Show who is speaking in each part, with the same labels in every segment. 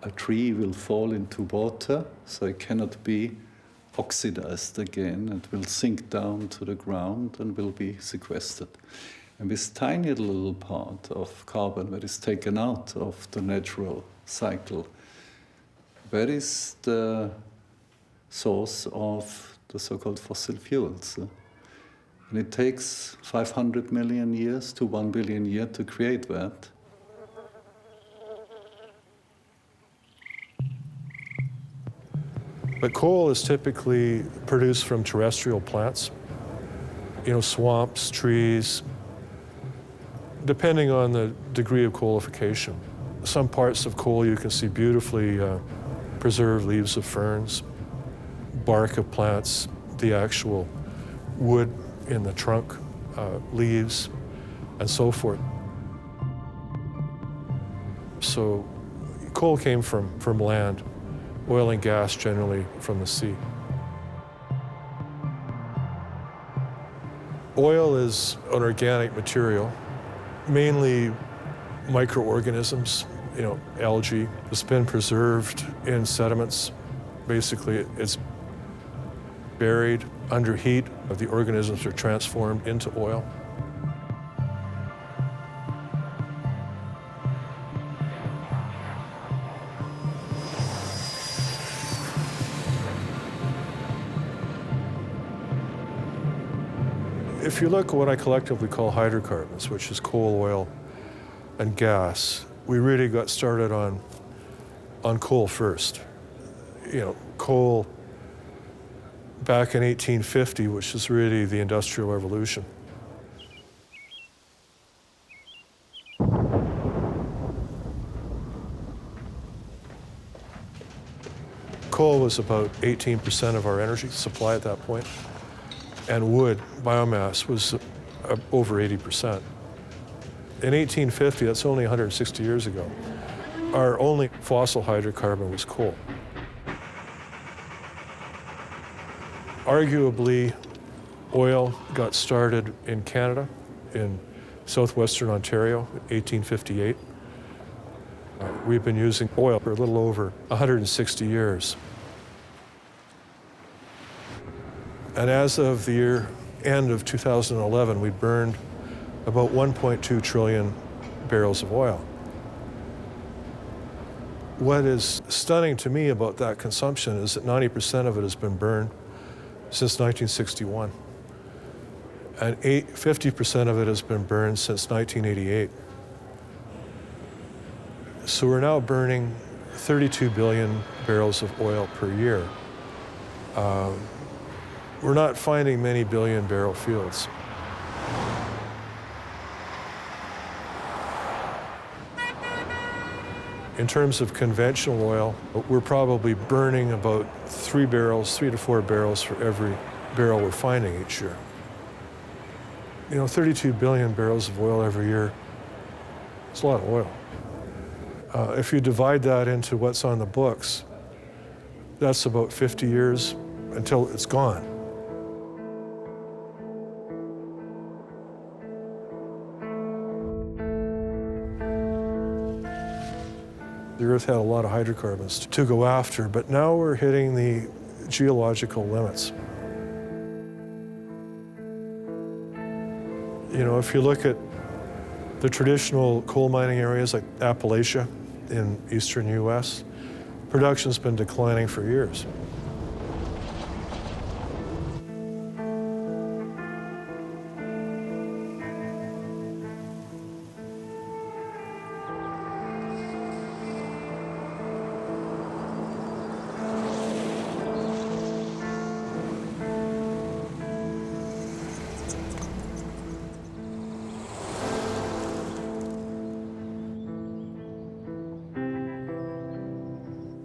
Speaker 1: a tree will fall into water, so it cannot be oxidized again. It will sink down to the ground and will be sequestered. And this tiny little part of carbon that is taken out of the natural cycle, that is the source of the so-called fossil fuels. And it takes 500 million years to 1 billion years to create that.
Speaker 2: But coal is typically produced from terrestrial plants, swamps, trees, depending on the degree of coalification. Some parts of coal you can see beautifully preserved leaves of ferns, bark of plants, the actual wood in the trunk, leaves, and so forth. So coal came from land, oil and gas generally from the sea. Oil is an organic material, mainly microorganisms, algae. It's been preserved in sediments. Basically, it's buried under heat. The organisms are transformed into oil. If you look at what I collectively call hydrocarbons, which is coal, oil, and gas, we really got started on coal first. Coal back in 1850, which is really the Industrial Revolution. Coal was about 18% of our energy supply at that point, and wood, biomass, was over 80%. In 1850, that's only 160 years ago, our only fossil hydrocarbon was coal. Arguably, oil got started in Canada, in southwestern Ontario, 1858. We've been using oil for a little over 160 years. And as of the end of 2011, we burned about 1.2 trillion barrels of oil. What is stunning to me about that consumption is that 90% of it has been burned since 1961. And 50% of it has been burned since 1988. So we're now burning 32 billion barrels of oil per year. We're not finding many billion-barrel fields. In terms of conventional oil, we're probably burning about 3 to 4 barrels for every barrel we're finding each year. 32 billion barrels of oil every year, it's a lot of oil. If you divide that into what's on the books, that's about 50 years until it's gone. The Earth had a lot of hydrocarbons to go after, but now we're hitting the geological limits. If you look at the traditional coal mining areas like Appalachia in eastern US, production's been declining for years.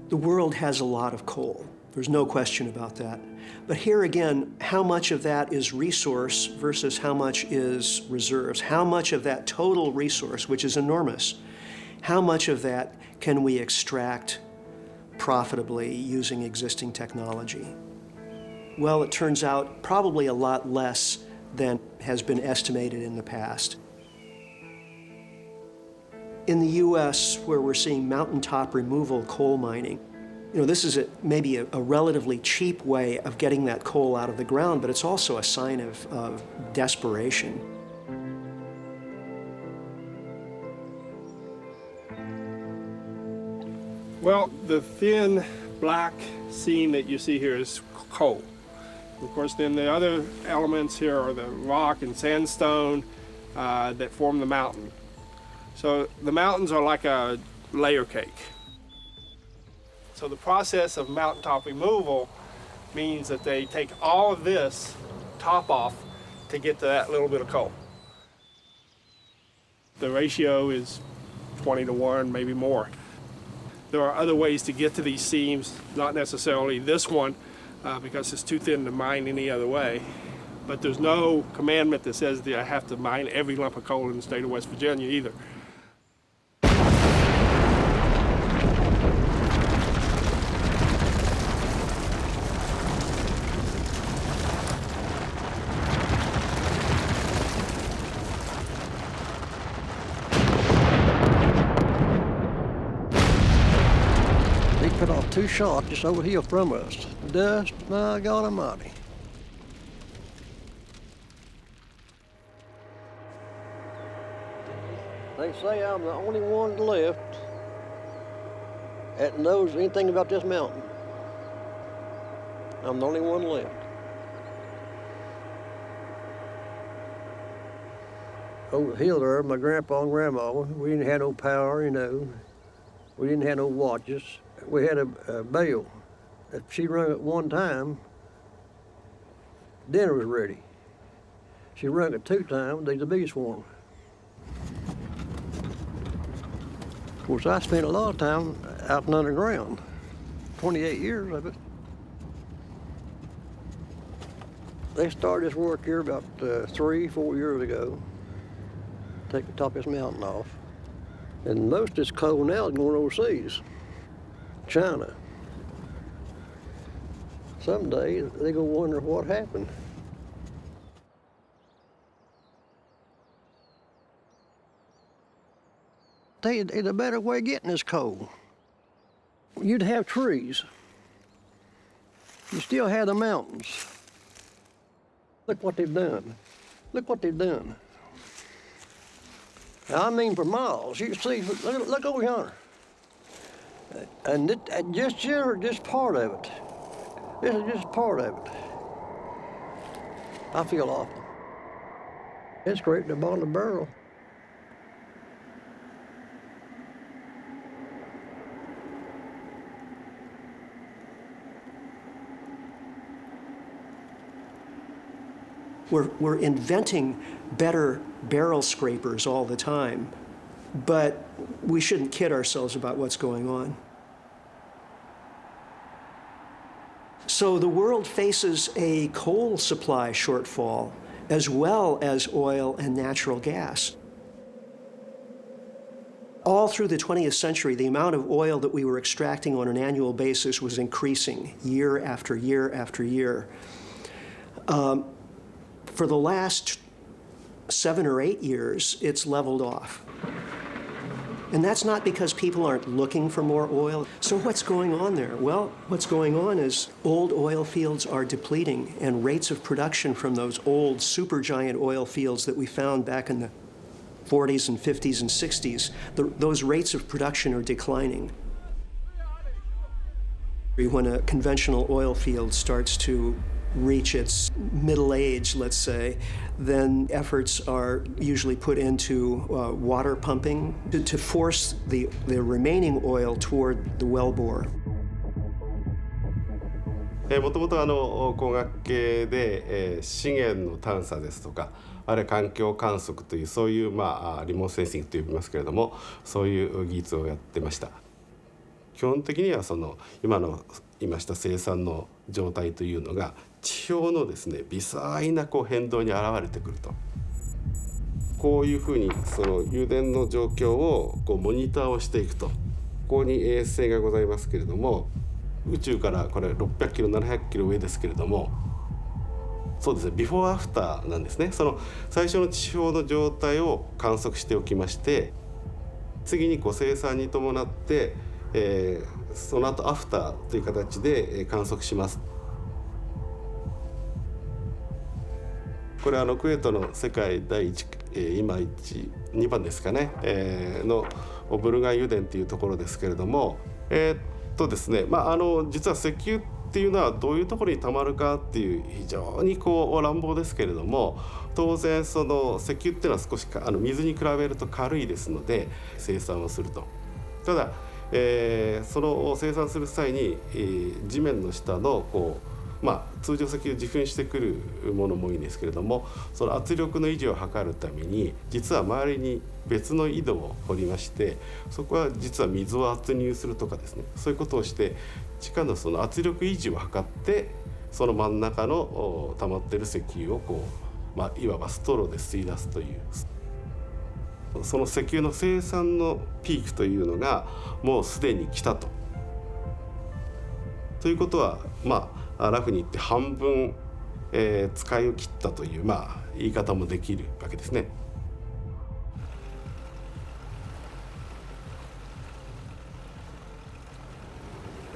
Speaker 3: The world has a lot of coal. There's no question about that. But here again, how much of that is resource versus how much is reserves? How much of that total resource, which is enormous, how much of that can we extract profitably using existing technology? Well, it turns out probably a lot less than has been estimated in the past. In the US, where we're seeing mountaintop removal coal mining, this is maybe a relatively cheap way of getting that coal out of the ground, but it's also a sign of desperation.
Speaker 4: Well, the thin black seam that you see here is coal. Of course, then the other elements here are the rock and sandstone that form the mountain. So the mountains are like a layer cake. So the process of mountaintop removal means that they take all of this top off to get to that little bit of coal. The ratio is 20 to 1, maybe more. There are other ways to get to these seams, not necessarily this one, because it's too thin to mine any other way. But there's no commandment that says that I have to mine every lump of coal in the state of West Virginia either.
Speaker 5: Cut off 2 shots just over here from us. Dust, my God Almighty. They say I'm the only one left that knows anything about this mountain. I'm the only one left. Over the hill there, my grandpa and grandma, we didn't have no power, We didn't have no watches. We had a bell. If she rung it one time, dinner was ready. She rung it 2 times, they's the biggest one. Of course, I spent a lot of time out and underground, 28 years of it. They started this work here about 3-4 years ago, take the top of this mountain off. And most of this coal now is going overseas, China. Someday they're gonna wonder what happened. There's a better way of getting this coal. You'd have trees. You still have the mountains. Look what they've done. Look what they've done. I mean, for miles. You can see, look over yonder. And just part of it. This is just part of it. I feel awful. It's scraped the bottom of the barrel.
Speaker 3: We're inventing better barrel scrapers all the time, but we shouldn't kid ourselves about what's going on. So the world faces a coal supply shortfall as well as oil and natural gas. All through the 20th century, the amount of oil that we were extracting on an annual basis was increasing year after year after year. For the last 7 or 8 years, it's leveled off. And that's not because people aren't looking for more oil. So what's going on there? Well, what's going on is old oil fields are depleting, and rates of production from those old supergiant oil fields that we found back in the 40s and 50s and 60s, those rates of production are declining. When a conventional oil field starts to reach its middle age, let's say, then efforts are usually put into water pumping to force the remaining oil toward the wellbore.
Speaker 6: もともと工学系で、資源の探査ですとか、あるいは環境観測というそういう、リモートセンシングと呼びますけれども、そういう技術をやってました。基本的には今言いました生産の状態というのが地表のですね微細な変動に現れてくると、こういうふうに油田の状況をモニターをしていくと。ここに衛星がございますけれども、宇宙からこれ600キロ700キロ上ですけれども、そうですね、ビフォーアフターなんですね。最初の地表の状態を観測しておきまして、次にこう生産に伴って、その後アフターという形で観測します。これはクウェートの世界第一、今2番ですかね、のブルガン油田というところですけれども、ですね、実は石油っていうのはどういうところにたまるかっていう非常にこう乱暴ですけれども、当然その石油っていうのは少し水に比べると軽いですので生産をすると。ただ、その生産する際に、地面の下のこう通常石油自噴してくるものも多いんですけれども、その圧力の維持を図るために実は周りに別の井戸を掘りまして、そこは実は水を圧入するとかですね、そういうことをして地下のその圧力維持を図って、その真ん中の溜まってる石油をこう、いわばストローで吸い出すという、その石油の生産のピークというのがもうすでに来たと。ということはラフに言って半分、使いを切ったという言い方もできるわけですね。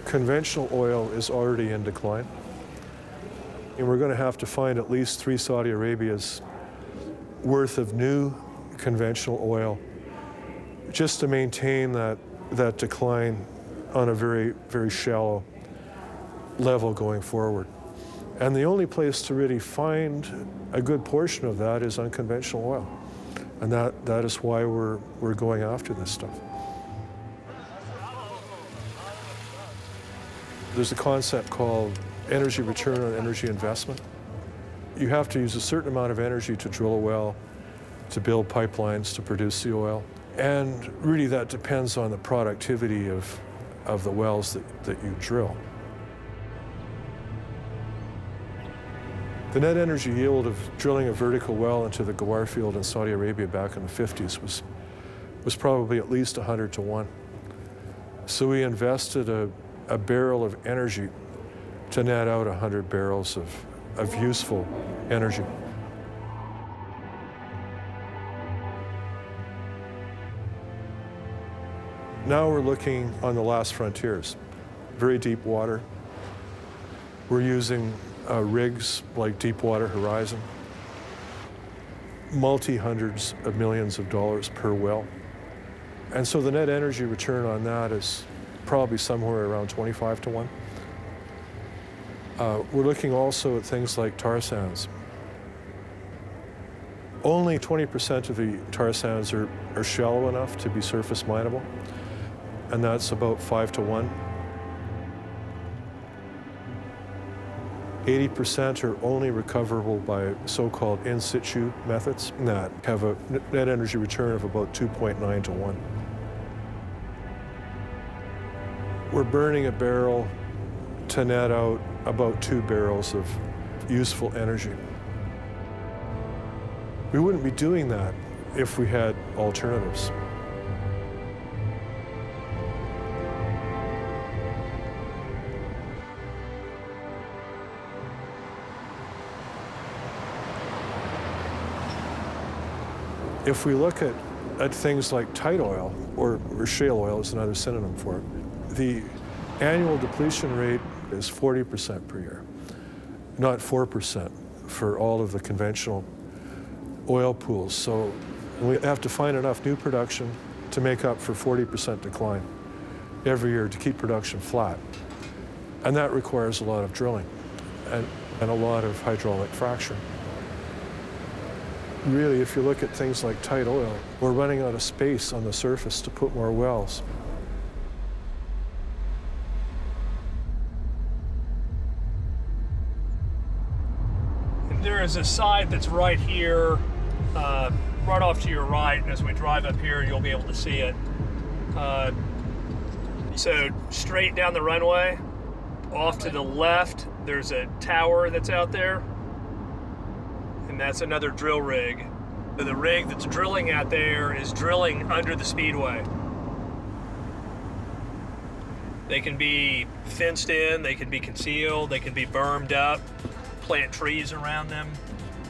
Speaker 2: Conventional oil is already in decline, and we're going to have to find at least 3 Saudi Arabias worth of new conventional oil just to maintain that decline on a very, very shallow level going forward. And the only place to really find a good portion of that is unconventional oil. And that is why we're going after this stuff. There's a concept called energy return on energy investment. You have to use a certain amount of energy to drill a well, to build pipelines to produce the oil. And really that depends on the productivity of the wells that you drill. The net energy yield of drilling a vertical well into the Ghawar field in Saudi Arabia back in the 50s was probably at least 100 to 1. So we invested a barrel of energy to net out 100 barrels of useful energy. Now we're looking on the last frontiers, very deep water. We're using rigs like Deepwater Horizon, multi-hundreds of millions of dollars per well. And so the net energy return on that is probably somewhere around 25 to 1. We're looking also at things like tar sands. Only 20% of the tar sands are shallow enough to be surface mineable, and that's about 5 to 1. 80% are only recoverable by so-called in situ methods that have a net energy return of about 2.9 to 1. We're burning a barrel to net out about 2 barrels of useful energy. We wouldn't be doing that if we had alternatives. If we look at things like tight oil, or shale oil is another synonym for it, the annual depletion rate is 40% per year, not 4% for all of the conventional oil pools. So we have to find enough new production to make up for 40% decline every year to keep production flat. And that requires a lot of drilling and a lot of hydraulic fracturing. Really, if you look at things like tight oil, we're running out of space on the surface to put more wells.
Speaker 7: There is a site that's right here, right off to your right, and as we drive up here, you'll be able to see it. So straight down the runway, off to the left, there's a tower that's out there. And that's another drill rig. The rig that's drilling out there is drilling under the speedway. They can be fenced in, they can be concealed, they can be bermed up, plant trees around them.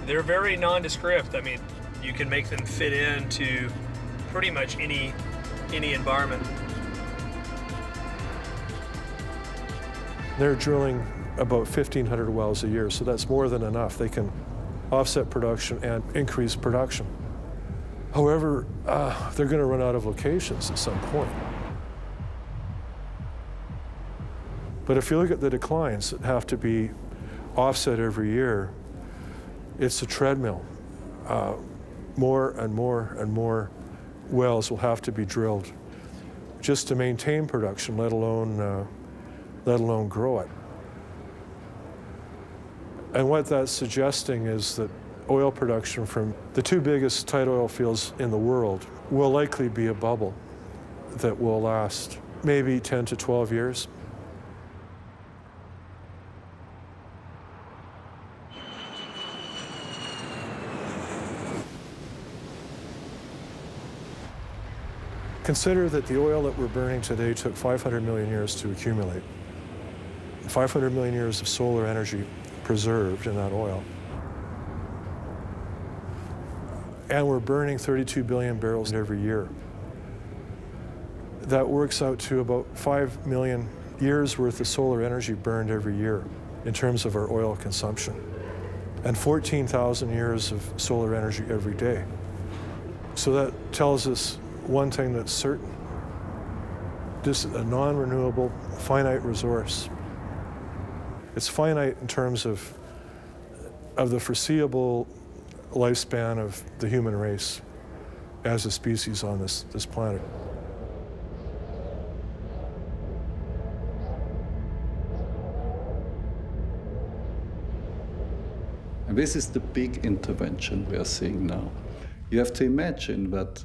Speaker 7: They're very nondescript. I mean, you can make them fit into pretty much any any environment.
Speaker 2: They're drilling about 1,500 wells a year, so that's more than enough. They can offset production and increase production. However, they're going to run out of locations at some point. But if you look at the declines that have to be offset every year, it's a treadmill. More and more and more wells will have to be drilled just to maintain production, let alone grow it. And what that's suggesting is that oil production from the two biggest tight oil fields in the world will likely be a bubble that will last maybe 10 to 12 years. Consider that the oil that we're burning today took 500 million years to accumulate. 500 million years of solar energy preserved in that oil. And we're burning 32 billion barrels every year. That works out to about 5 million years worth of solar energy burned every year in terms of our oil consumption, and 14,000 years of solar energy every day. So that tells us one thing that's certain. This is a non-renewable, finite resource. It's finite in terms of the foreseeable lifespan of the human race as a species on this planet.
Speaker 1: And this is the big intervention we are seeing now. You have to imagine that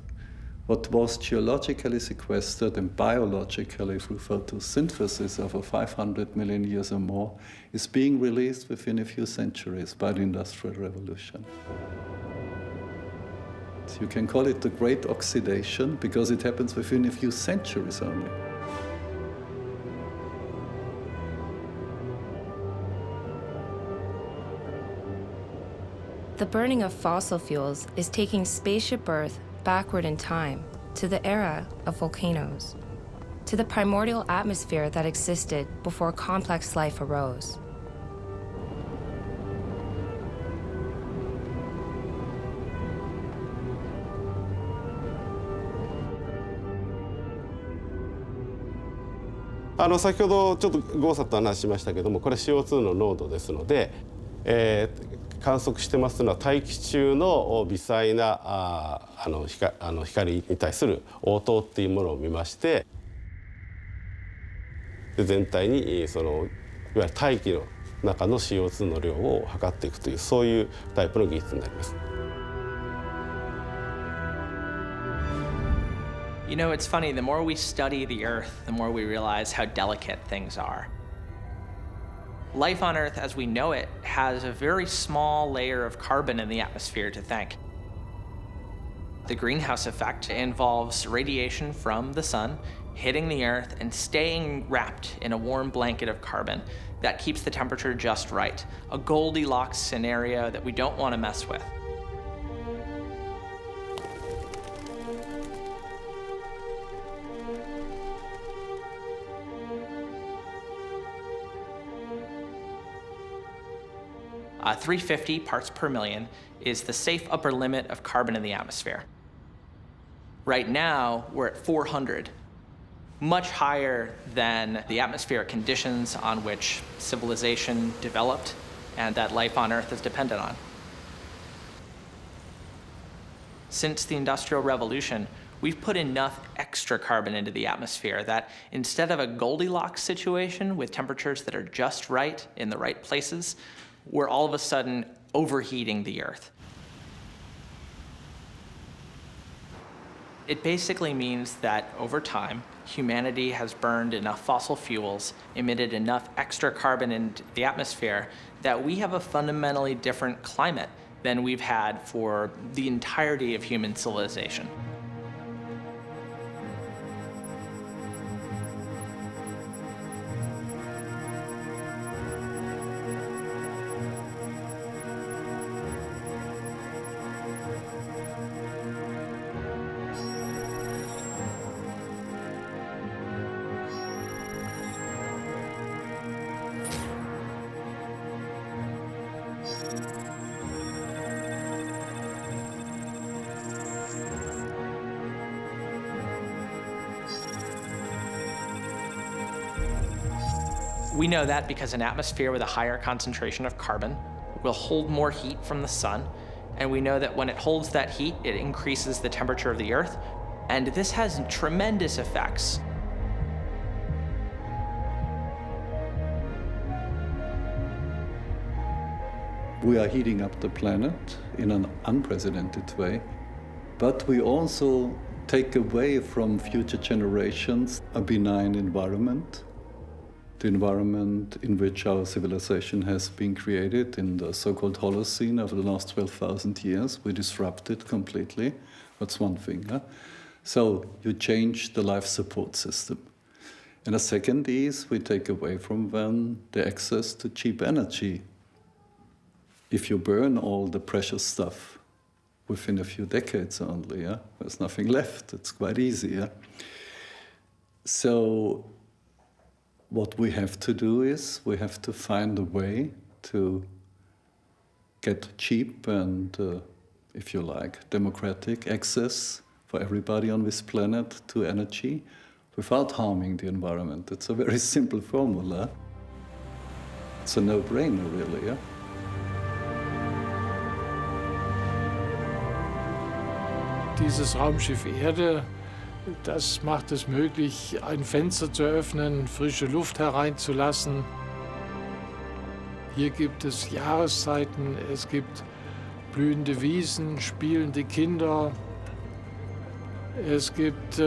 Speaker 1: what was geologically sequestered and biologically through photosynthesis over 500 million years or more is being released within a few centuries by the Industrial Revolution. So you can call it the Great Oxidation because it happens within a few centuries only.
Speaker 8: The burning of fossil fuels is taking Spaceship Earth backward in time to the era of volcanoes, to the primordial atmosphere that existed before complex life arose.
Speaker 6: 先ほどちょっとゴーサと話しましたけども、これ CO2 の濃度ですので、観測してますのは大気中の微細な光に対する応答っていうものを見まして、で全体にそのいわゆる大気の中の CO2 の量を測っていくというそういうタイプの技術になります。
Speaker 9: You know, it's funny, the more we study the Earth, the more we realize how delicate things are. Life on Earth as we know it has a very small layer of carbon in the atmosphere to thank. The greenhouse effect involves radiation from the sun hitting the Earth and staying wrapped in a warm blanket of carbon that keeps the temperature just right, a Goldilocks scenario that we don't want to mess with. 350 parts per million is the safe upper limit of carbon in the atmosphere. Right now, we're at 400, much higher than the atmospheric conditions on which civilization developed and that life on Earth is dependent on. Since the Industrial Revolution, we've put enough extra carbon into the atmosphere that instead of a Goldilocks situation with temperatures that are just right in the right places, we're all of a sudden overheating the Earth. It basically means that over time, humanity has burned enough fossil fuels, emitted enough extra carbon into the atmosphere, that we have a fundamentally different climate than we've had for the entirety of human civilization. We know that because an atmosphere with a higher concentration of carbon will hold more heat from the sun, and we know that when it holds that heat, it increases the temperature of the Earth, and this has tremendous effects.
Speaker 1: We are heating up the planet in an unprecedented way, but we also take away from future generations a benign environment, the environment in which our civilization has been created in the so-called Holocene over the last 12,000 years. We disrupt it completely. That's one thing. Huh? So you change the life support system. And the second is we take away from them the access to cheap energy. If you burn all the precious stuff within a few decades only, yeah? There's nothing left. It's quite easy. Yeah? So what we have to do is we have to find a way to get cheap and, if you like, democratic access for everybody on this planet to energy without harming the environment. It's a very simple formula. It's a no-brainer, really. Yeah?
Speaker 10: Dieses Raumschiff Erde, das macht es möglich, ein Fenster zu öffnen, frische Luft hereinzulassen. Hier gibt es Jahreszeiten, es gibt blühende Wiesen, spielende Kinder. Es gibt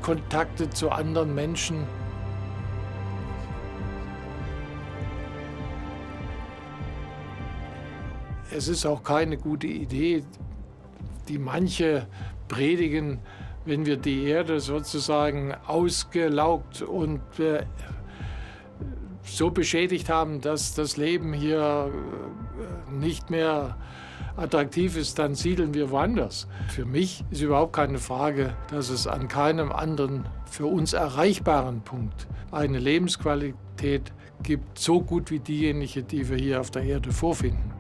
Speaker 10: Kontakte zu anderen Menschen. Es ist auch keine gute Idee, die manche predigen, wenn wir die Erde sozusagen ausgelaugt und so beschädigt haben, dass das Leben hier nicht mehr attraktiv ist, dann siedeln wir woanders. Für mich ist überhaupt keine Frage, dass es an keinem anderen für uns erreichbaren Punkt eine Lebensqualität gibt, so gut wie diejenige, die wir hier auf der Erde vorfinden.